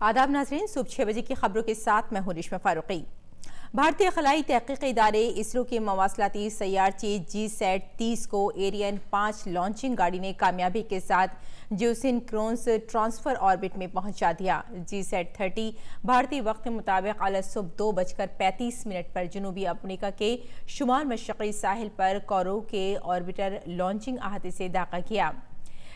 आदाब नाज़रीन, सुबह 6 बजे की खबरों के साथ मैं हूं रेशमा फारूकी। भारतीय खलाई तहकीकी इदारे इसरो के मवासलाती सैयारची GSAT-30 को एरियन 5 लॉन्चिंग गाड़ी ने कामयाबी के साथ जियोसिंक्रोनस ट्रांसफर ऑर्बिट में पहुंचा दिया। GSAT-30 भारतीय वक्त के मुताबिक अल सुबह 2:35 पर जनूबी अफ्रीका के शुमाल मशरक़ी साहिल पर कोरो के ऑर्बिटर लॉन्चिंग अहाते से दाखिल किया।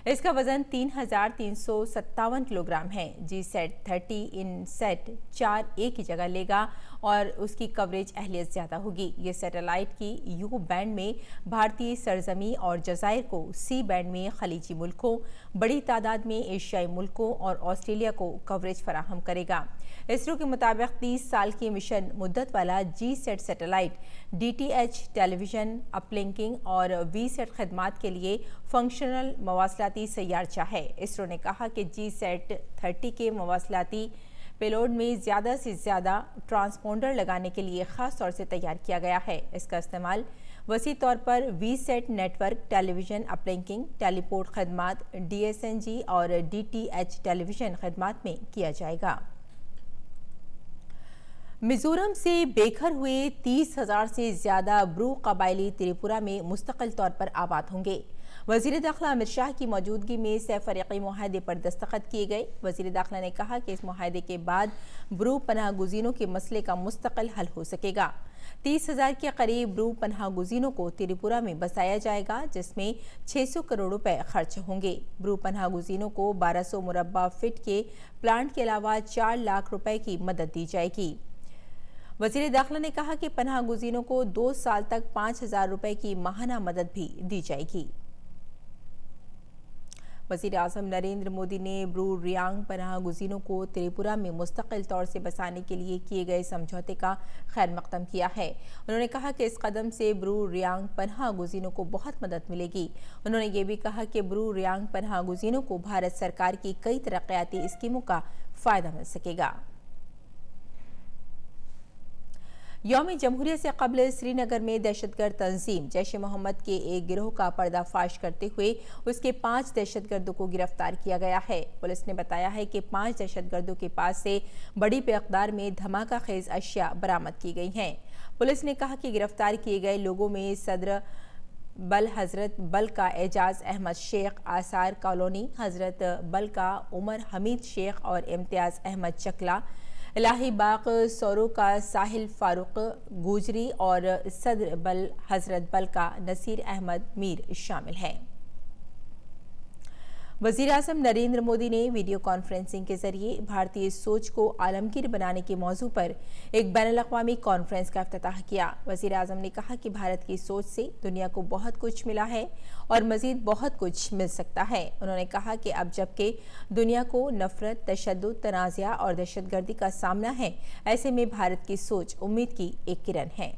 इसका वजन 3,357 किलोग्राम है। GSAT-30 इनसेट 4A की जगह लेगा और उसकी कवरेज अहलियत ज्यादा होगी। ये सैटेलाइट की यू बैंड में भारतीय सरजमी और जज़ायर को, सी बैंड में खलीजी मुल्कों, बड़ी तादाद में एशियाई मुल्कों और ऑस्ट्रेलिया को कवरेज फराहम करेगा। इसरो के मुताबिक 30 साल की मिशन मुद्दत वाला GSAT satellite DTH television, uplinking और VSAT खदमात के लिए फंक्शनल मवासलाती सैयारचा है। इसरो ने कहा कि GSAT-30 के मवासलाती पेलोड में ज़्यादा से ज़्यादा ट्रांसपोंडर लगाने के लिए ख़ास तौर से तैयार किया गया है। इसका इस्तेमाल वसी तौर पर VSAT network, television uplinking, teleport खदमात, DSNG और DTH टेलीविजन खदमात में किया जाएगा। मिजोरम से बेघर हुए 30,000 से ज्यादा ब्रू कबायली त्रिपुरा में मुस्तकिल तौर पर आबाद होंगे। वजीर दाखिला अमित शाह की मौजूदगी में सह-फरीकी मुआहदे पर दस्तखत किए गए। वजीर दाखिला ने कहा कि इस मुआहदे के बाद ब्रू पनाह गुज़ीनों के मसले का मुस्तकिल हल हो सकेगा। 30,000 के करीब ब्रू पनाह गुज़ीनों को त्रिपुरा में बसाया जाएगा, जिसमें 600 करोड़ रुपए खर्च होंगे। ब्रू पनाह गुज़ीनों को 1200 मुरब्बा फीट के प्लांट के अलावा 4 लाख रुपए की मदद दी जाएगी। वजीर दाखिला ने कहा कि पनाह गुज़ीनों को 2 साल तक 5,000 रुपए की माहाना मदद भी दी जाएगी। वज़ीर आज़म नरेंद्र मोदी ने ब्रू रियांग पनाह गुज़ीनों को त्रिपुरा में मुस्तकिल तौर से बसाने के लिए किए गए समझौते का खैर मकदम किया है। उन्होंने कहा कि इस कदम से ब्रू रियांग पनाह गुज़ीनों को बहुत मदद मिलेगी। उन्होंने ये भी कहा कि ब्रू रियांग पनाह गुज़ीनों को भारत सरकार की कई तरक्याती स्कीमों का फ़ायदा मिल सकेगा। यौम जमहूरिया से कबल श्रीनगर में दहशतगर्द तंजीम जैश ए मोहम्मद के एक गिरोह का पर्दाफाश करते हुए उसके 5 दहशतगर्दों को गिरफ्तार किया गया है। पुलिस ने बताया है कि 5 दहशतगर्दों के पास से बड़ी मिकदार में धमाका खेज अशिया बरामद की गई हैं। पुलिस ने कहा कि गिरफ्तार किए गए लोगों में सदर बल हजरत बल का एजाज अहमद शेख, आसार कॉलोनी हजरत बल का उमर हमीद शेख और इम्तियाज अहमद चकला, इलाही बाग सोरो का साहिल फारूक गुजरी और सदर बल हजरत बल का नसीर अहमद मीर शामिल हैं। वज़ीर आज़म नरेंद्र मोदी ने वीडियो कॉन्फ्रेंसिंग के जरिए भारतीय सोच को आलमगीर बनाने के मौजू पर एक बैनुल-अक़वामी कॉन्फ्रेंस का इफ्तिताह किया। वज़ीर आज़म ने कहा कि भारत की सोच से दुनिया को बहुत कुछ मिला है और मज़ीद बहुत कुछ मिल सकता है। उन्होंने कहा कि अब जबकि दुनिया को नफरत, तशद्दुद, तनाज़ा और दहशतगर्दी का सामना है, ऐसे में भारत की सोच उम्मीद की एक किरण है।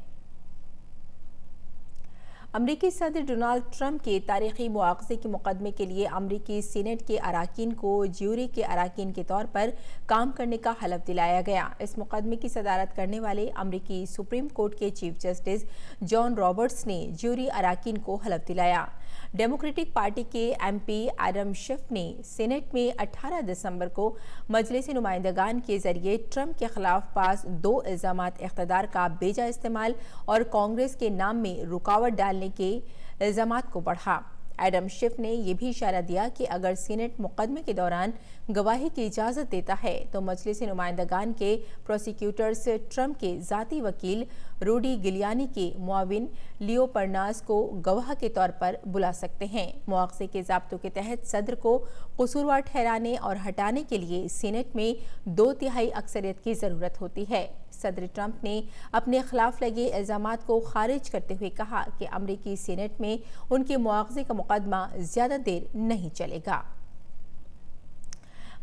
अमरीकी सदर डोनाल्ड ट्रंप के तारीखी मुआवजे के मुकदमे के लिए अमरीकी सीनेट के अराकीन को ज्यूरी के अराकीन के तौर पर काम करने का हलफ दिलाया गया। इस मुकदमे की सदारत करने वाले अमरीकी सुप्रीम कोर्ट के चीफ जस्टिस जॉन रॉबर्ट्स ने ज्यूरी अराकीन को हलफ दिलाया। डेमोक्रेटिक पार्टी के MP एडम शिफ ने सीनेट में 18 दिसंबर को मजलिस नुमाइंदगान के जरिए ट्रंप के खिलाफ पास 2 इल्जामात इख्तिदार का बेजा इस्तेमाल और कांग्रेस के नाम में रुकावट डालने के इल्जामात को बढ़ा। एडम शिफ ने यह भी इशारा दिया कि अगर सीनेट मुकदमे के दौरान गवाही की इजाज़त देता है तो मजलिस नुमाइंदगान के प्रोसिक्यूटर्स ट्रंप के ज़ाती वकील रूडी गिलियानी के मुआविन लियो परनास को गवाह के तौर पर बुला सकते हैं। मुआवजे के ज़ाब्तों के तहत सदर को कसूरवार ठहराने और हटाने के लिए सीनेट में 2/3 अक्सरियत की ज़रूरत होती है। सदर ट्रंप ने अपने खिलाफ लगे इल्जामात को खारिज करते हुए कहा कि अमरीकी सीनेट में उनके मुआवजे का मुकदमा ज्यादा देर नहीं चलेगा।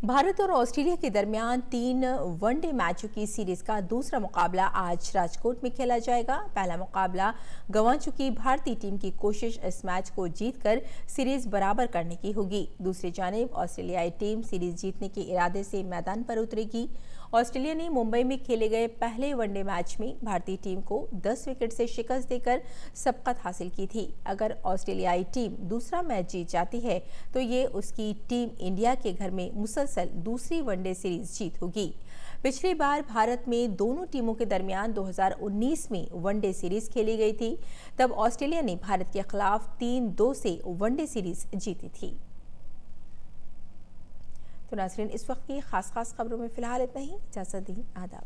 भारत और ऑस्ट्रेलिया के दरमियान 3 वनडे मैचों की सीरीज का दूसरा मुकाबला आज राजकोट में खेला जाएगा। पहला मुकाबला गंवा चुकी भारतीय टीम की कोशिश इस मैच को जीतकर सीरीज बराबर करने की होगी। दूसरी जानिब ऑस्ट्रेलियाई टीम सीरीज जीतने के इरादे से मैदान पर उतरेगी। ऑस्ट्रेलिया ने मुंबई में खेले गए पहले वनडे मैच में भारतीय टीम को 10 विकेट से शिकस्त देकर सबकत हासिल की थी। अगर ऑस्ट्रेलियाई टीम दूसरा मैच जीत जाती है तो ये उसकी टीम इंडिया के घर में मुसलसल दूसरी वनडे सीरीज जीत होगी। पिछली बार भारत में दोनों टीमों के दरमियान 2019 में वनडे सीरीज खेली गई थी। तब ऑस्ट्रेलिया ने भारत के खिलाफ 3-2 से वनडे सीरीज जीती थी। तो नाज़रीन, इस वक्त की खास खबरों में फिलहाल इतना ही। इजाज़त दी, आदाब।